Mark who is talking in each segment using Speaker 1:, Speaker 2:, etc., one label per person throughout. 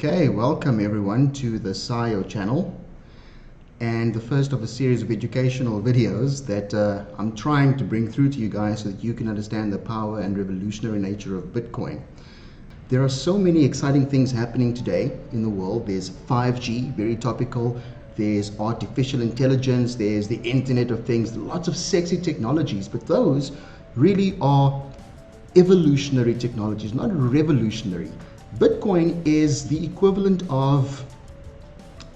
Speaker 1: Okay, welcome everyone to the SHA256 channel, and the first of a series of educational videos that I'm trying to bring through to you guys so that you can understand the power and revolutionary nature of Bitcoin. There are so many exciting things happening today in the world. There's 5G, very topical. There's artificial intelligence. There's the Internet of Things. Lots of sexy technologies, but those really are evolutionary technologies, not revolutionary. Bitcoin is the equivalent of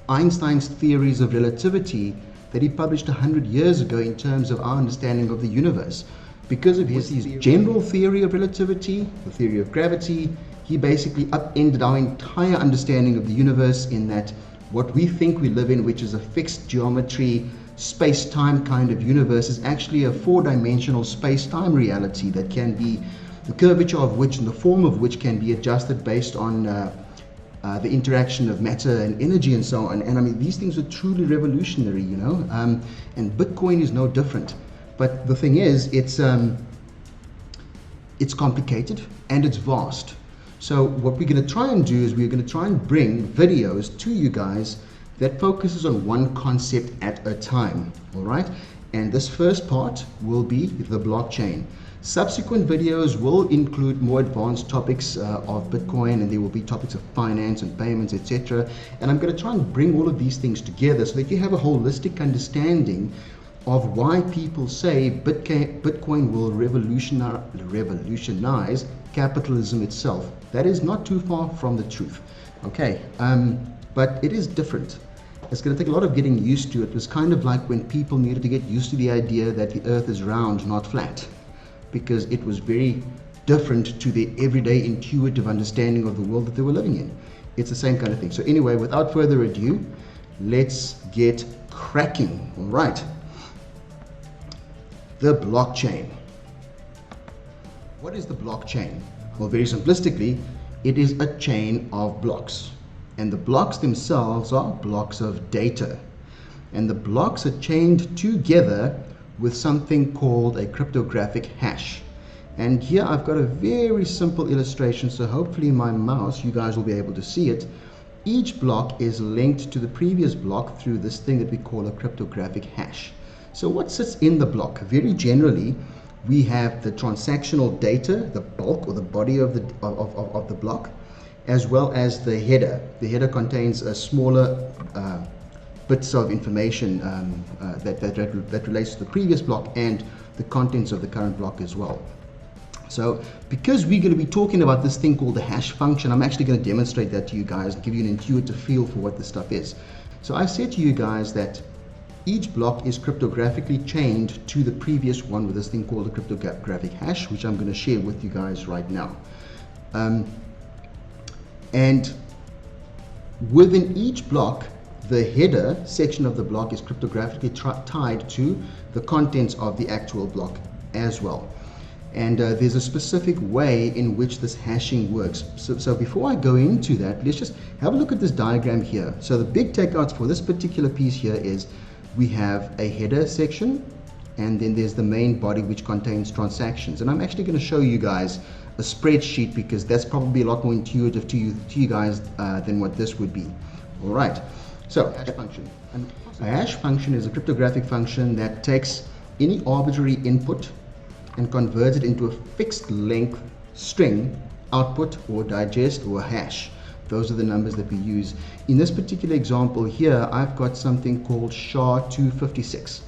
Speaker 1: Einstein's theories of relativity that he published 100 years ago in terms of our understanding of the universe. Because of his general theory of relativity, the theory of gravity, he basically upended our entire understanding of the universe in that what we think we live in, which is a fixed geometry, space-time kind of universe, is actually a four-dimensional space-time reality that can be, the curvature of which and the form of which can be adjusted based on the interaction of matter and energy and so on. And I mean, these things are truly revolutionary, you know, and Bitcoin is no different. But the thing is, it's complicated and it's vast. So what we're going to try and do is we're going to try and bring videos to you guys that focuses on one concept at a time, all right? And this first part will be the blockchain. Subsequent videos will include more advanced topics of Bitcoin, and there will be topics of finance and payments, etc. And I'm going to try and bring all of these things together so that you have a holistic understanding of why people say Bitcoin will revolutionize capitalism itself. That is not too far from the truth. Okay, but it is different. It's going to take a lot of getting used to it. It was kind of like when people needed to get used to the idea that the earth is round, not flat, because it was very different to their everyday intuitive understanding of the world that they were living in. It's the same kind of thing. So anyway, without further ado, let's get cracking. All right. The blockchain. What is the blockchain? Well, very simplistically, it is a chain of blocks. And the blocks themselves are blocks of data. And the blocks are chained together with something called a cryptographic hash. And here I've got a very simple illustration, so hopefully my mouse, you guys will be able to see it. Each block is linked to the previous block through this thing that we call a cryptographic hash. So what sits in the block? Very generally, we have the transactional data, the bulk or the body of the block, as well as the header. The header contains a smaller bits of information that relates to the previous block and the contents of the current block as well. So because we're going to be talking about this thing called the hash function, I'm actually going to demonstrate that to you guys and give you an intuitive feel for what this stuff is. So I said to you guys that each block is cryptographically chained to the previous one with this thing called a cryptographic hash, which I'm going to share with you guys right now. And within each block, the header section of the block is cryptographically tied to the contents of the actual block as well. And there's a specific way in which this hashing works. So before I go into that, let's just have a look at this diagram here. So the big takeouts for this particular piece here is we have a header section, and then there's the main body which contains transactions. And I'm actually going to show you guys a spreadsheet because that's probably a lot more intuitive to you guys than what this would be. All right. So hash function. A hash function is a cryptographic function that takes any arbitrary input and converts it into a fixed length string output or digest or hash. Those are the numbers that we use. In this particular example here, I've got something called SHA256.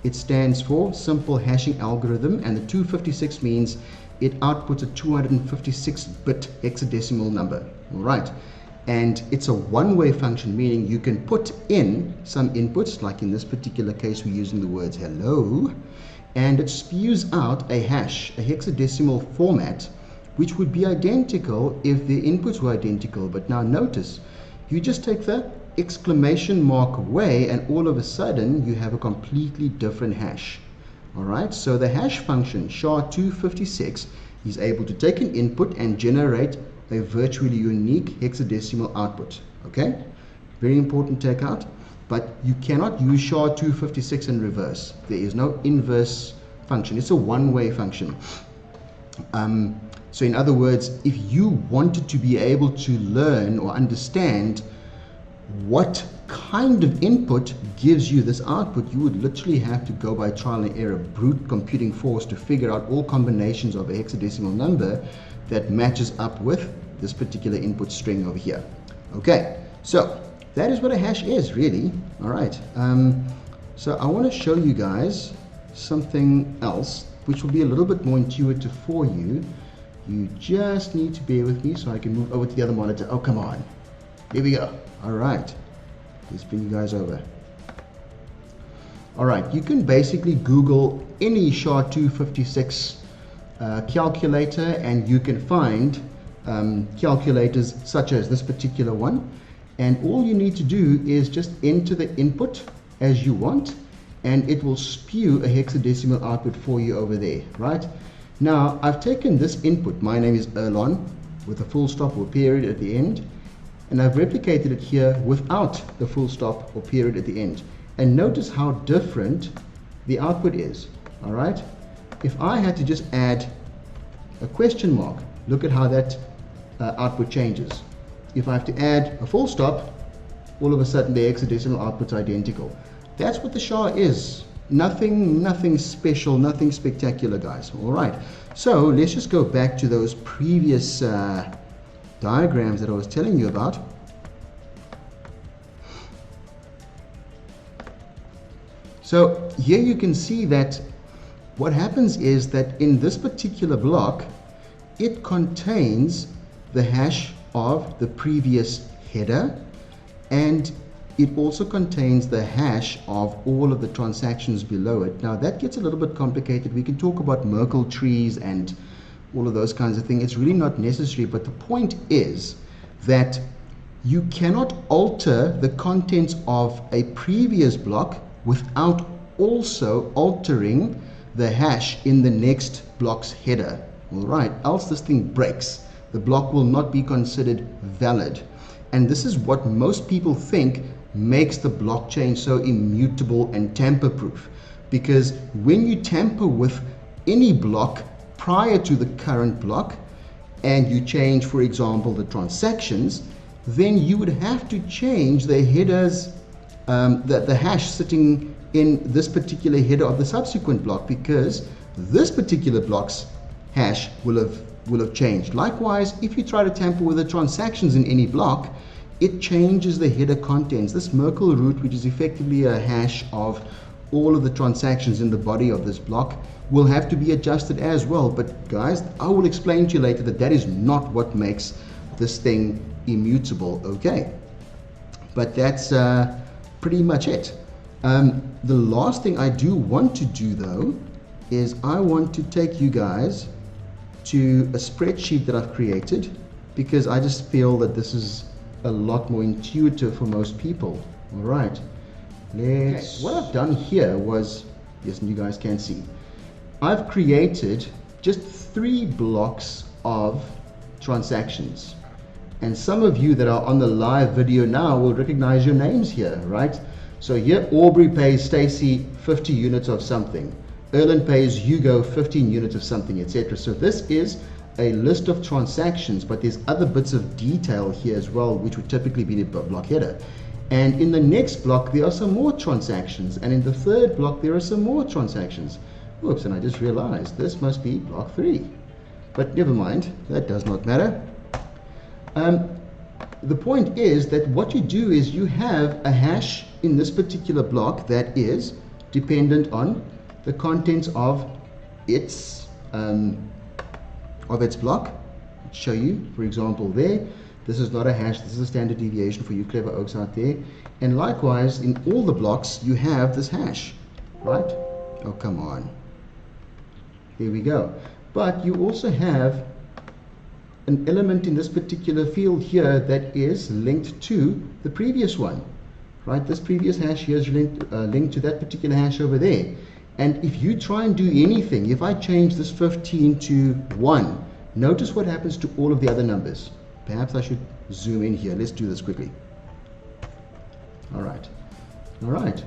Speaker 1: It stands for Simple Hashing Algorithm, and the 256 means it outputs a 256-bit hexadecimal number. All right. And it's a one-way function, meaning you can put in some inputs, like in this particular case we're using the words hello, and it spews out a hash, a hexadecimal format, which would be identical if the inputs were identical. But now notice, you just take the exclamation mark away and all of a sudden you have a completely different hash. All right, so the hash function SHA256 is able to take an input and generate a virtually unique hexadecimal output. Okay, very important takeout. But you cannot use SHA256 in reverse. There is no inverse function. It's a one-way function. So in other words, if you wanted to be able to learn or understand what kind of input gives you this output, you would literally have to go by trial and error, brute computing force, to figure out all combinations of a hexadecimal number that matches up with this particular input string over here. Okay, so that is what a hash is, really. All right, so I want to show you guys something else which will be a little bit more intuitive for you. You just need to bear with me so I can move over to the other monitor. Oh, come on. Here we go. All right. Let's bring you guys over. All right. You can basically Google any SHA256 calculator, and you can find calculators such as this particular one. And all you need to do is just enter the input as you want, and it will spew a hexadecimal output for you over there, right? Now, I've taken this input, my name is Erlon, with a full stop or period at the end, and I've replicated it here without the full stop or period at the end. And notice how different the output is, all right? If I had to just add a question mark, look at how that output changes. If I have to add a full stop, all of a sudden the hexadecimal output's identical. That's what the SHA is. Nothing special, nothing spectacular, guys. All right. So let's just go back to those previous diagrams that I was telling you about. So here you can see that what happens is that in this particular block, it contains the hash of the previous header, and it also contains the hash of all of the transactions below it. Now that gets a little bit complicated. We can talk about Merkle trees and all of those kinds of things. It's really not necessary, but the point is that you cannot alter the contents of a previous block without also altering the hash in the next block's header. All right, else this thing breaks. The block will not be considered valid. And this is what most people think makes the blockchain so immutable and tamper-proof. Because when you tamper with any block prior to the current block, and you change, for example, the transactions, then you would have to change the headers, the hash sitting in this particular header of the subsequent block, because this particular block's hash will have changed. Likewise, if you try to tamper with the transactions in any block, it changes the header contents. This Merkle root, which is effectively a hash of all of the transactions in the body of this block, will have to be adjusted as well. But guys, I will explain to you later that that is not what makes this thing immutable, okay? But that's pretty much it. The last thing I do want to do, though, is I want to take you guys to a spreadsheet that I've created, because I just feel that this is a lot more intuitive for most people. All right, what I've done here was, yes, and you guys can see, I've created just 3 blocks of transactions. And some of you that are on the live video now will recognize your names here, right? So here, Aubrey pays Stacy 50 units of something. Erlen pays Hugo 15 units of something, etc. So this is a list of transactions, but there's other bits of detail here as well, which would typically be the block header. And in the next block, there are some more transactions. And in the third block, there are some more transactions. Whoops, and I just realized this must be block 3. But never mind, that does not matter. The point is that what you do is you have a hash in this particular block that is dependent on the contents of its block. I'll show you, for example, there. This is not a hash, this is a standard deviation for you clever oaks out there. And likewise, in all the blocks, you have this hash, right? Oh, come on. There we go. But you also have an element in this particular field here that is linked to the previous one, right? This previous hash here is linked to that particular hash over there. And if you try and do anything, if I change this 15 to 1, notice what happens to all of the other numbers. Perhaps I should zoom in here. Let's do this quickly. All right. All right.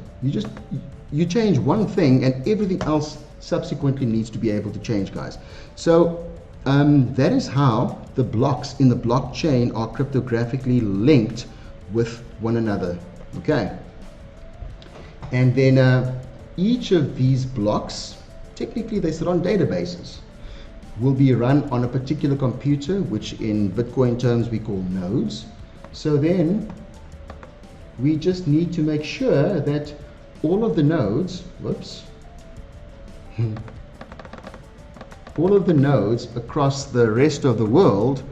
Speaker 1: You change one thing and everything else subsequently needs to be able to change, guys. So that is how the blocks in the blockchain are cryptographically linked with one another. Okay. And then each of these blocks, technically they sit on databases, will be run on a particular computer, which in Bitcoin terms we call nodes. So then we just need to make sure that all of the nodes, all of the nodes across the rest of the world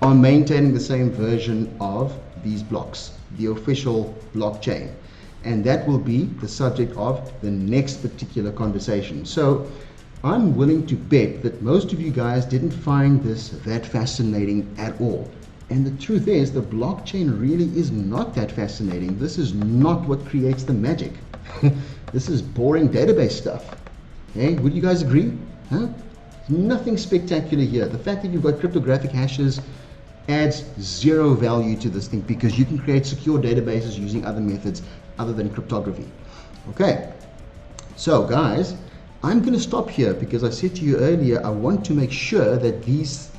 Speaker 1: are maintaining the same version of these blocks, the official blockchain. And that will be the subject of the next particular conversation. So I'm willing to bet that most of you guys didn't find this that fascinating at all. And the truth is, the blockchain really is not that fascinating. This is not what creates the magic. This is boring database stuff. Okay, would you guys agree? Huh? Nothing spectacular here. The fact that you've got cryptographic hashes adds zero value to this thing, because you can create secure databases using other methods other than cryptography. Okay, so guys, I'm going to stop here because I said to you earlier, I want to make sure that these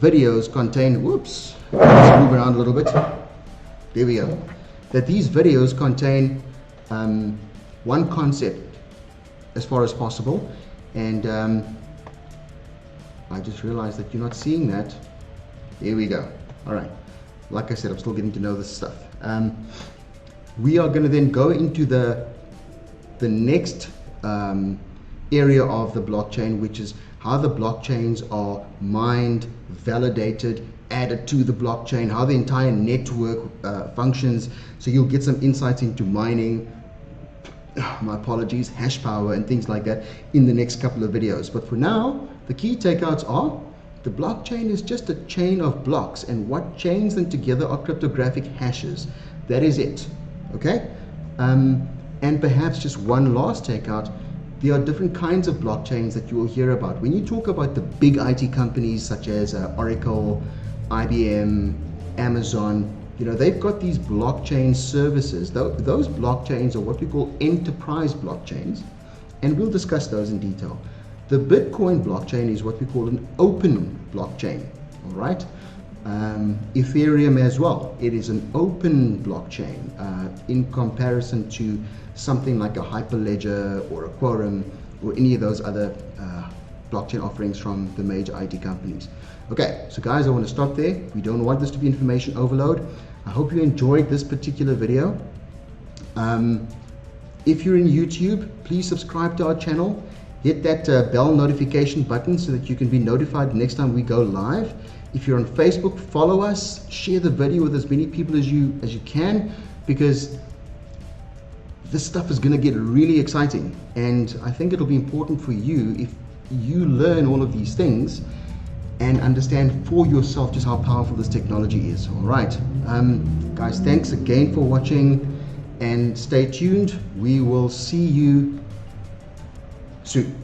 Speaker 1: videos contain, whoops, let's move around a little bit. There we go. That these videos contain one concept as far as possible. And I just realized that you're not seeing that. There we go. All right. Like I said, I'm still getting to know this stuff. We are going to then go into the next area of the blockchain, which is how the blockchains are mined, validated, added to the blockchain, how the entire network functions. So you'll get some insights into mining, my apologies, hash power and things like that in the next couple of videos. But for now, the key takeouts are the blockchain is just a chain of blocks, and what chains them together are cryptographic hashes. That is it. Okay? And perhaps just one last takeout, there are different kinds of blockchains that you will hear about. When you talk about the big IT companies such as Oracle, IBM, Amazon, you know, they've got these blockchain services. Those blockchains are what we call enterprise blockchains, and we'll discuss those in detail. The Bitcoin blockchain is what we call an open blockchain, all right? Ethereum as well, it is an open blockchain in comparison to something like a Hyperledger or a Quorum or any of those other blockchain offerings from the major IT companies. Okay, so guys, I want to stop there. We don't want this to be information overload. I hope you enjoyed this particular video. If you're in YouTube, please subscribe to our channel. Hit that bell notification button so that you can be notified next time we go live. If you're on Facebook, follow us, share the video with as many people as you can, because this stuff is going to get really exciting, and I think it'll be important for you if you learn all of these things and understand for yourself just how powerful this technology is. All right, guys, thanks again for watching, and stay tuned. We will see you soon.